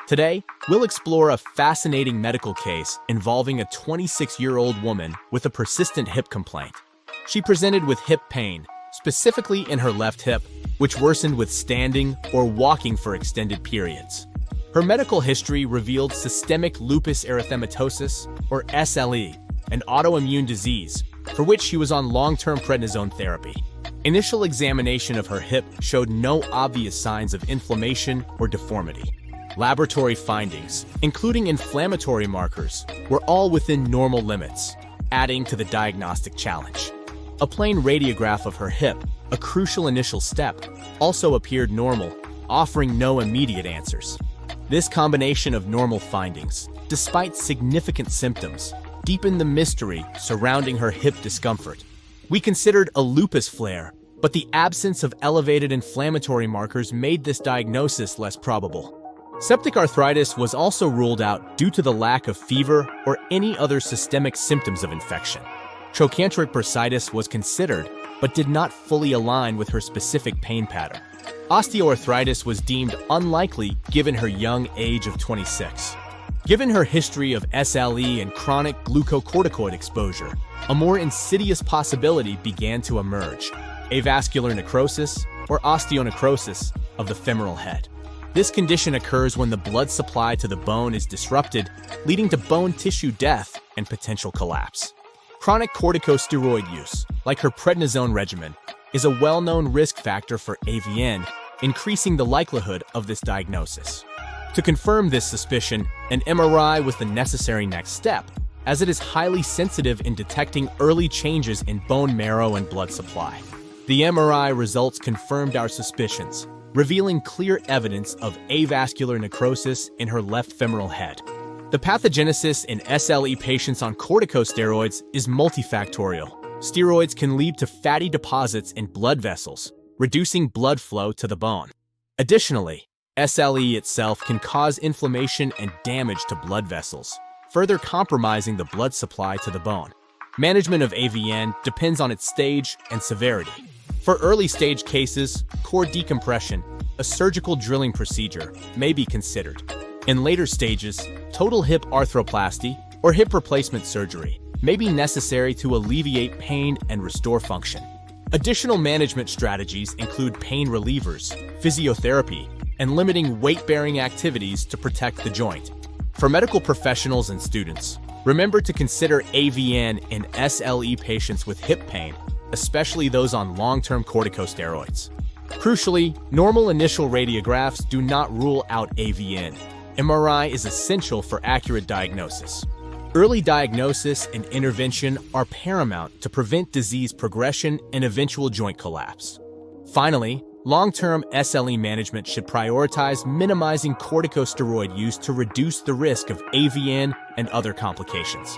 Today, we'll explore a fascinating medical case involving a 26-year-old woman with a persistent hip complaint. She presented with hip pain, specifically in her left hip, which worsened with standing or walking for extended periods. Her medical history revealed systemic lupus erythematosus, or SLE, an autoimmune disease, for which she was on long-term prednisone therapy. Initial examination of her hip showed no obvious signs of inflammation or deformity. Laboratory findings, including inflammatory markers, were all within normal limits, adding to the diagnostic challenge. A plain radiograph of her hip, a crucial initial step, also appeared normal, offering no immediate answers. This combination of normal findings, despite significant symptoms, deepened the mystery surrounding her hip discomfort. We considered a lupus flare, but the absence of elevated inflammatory markers made this diagnosis less probable. Septic arthritis was also ruled out due to the lack of fever or any other systemic symptoms of infection. Trochanteric bursitis was considered, but did not fully align with her specific pain pattern. Osteoarthritis was deemed unlikely given her young age of 26. Given her history of SLE and chronic glucocorticoid exposure, a more insidious possibility began to emerge: avascular necrosis or osteonecrosis of the femoral head. This condition occurs when the blood supply to the bone is disrupted, leading to bone tissue death and potential collapse. Chronic corticosteroid use, like her prednisone regimen, is a well-known risk factor for AVN, increasing the likelihood of this diagnosis. To confirm this suspicion, an MRI was the necessary next step, as it is highly sensitive in detecting early changes in bone marrow and blood supply. The MRI results confirmed our suspicions, revealing clear evidence of avascular necrosis in her left femoral head. The pathogenesis in SLE patients on corticosteroids is multifactorial. Steroids can lead to fatty deposits in blood vessels, reducing blood flow to the bone. Additionally, SLE itself can cause inflammation and damage to blood vessels, further compromising the blood supply to the bone. Management of AVN depends on its stage and severity. For early-stage cases, core decompression, a surgical drilling procedure, may be considered. In later stages, total hip arthroplasty or hip replacement surgery may be necessary to alleviate pain and restore function. Additional management strategies include pain relievers, physiotherapy, and limiting weight-bearing activities to protect the joint. For medical professionals and students, remember to consider AVN in SLE patients with hip pain, especially those on long-term corticosteroids. Crucially, normal initial radiographs do not rule out AVN. MRI is essential for accurate diagnosis. Early diagnosis and intervention are paramount to prevent disease progression and eventual joint collapse. Finally, long-term SLE management should prioritize minimizing corticosteroid use to reduce the risk of AVN and other complications.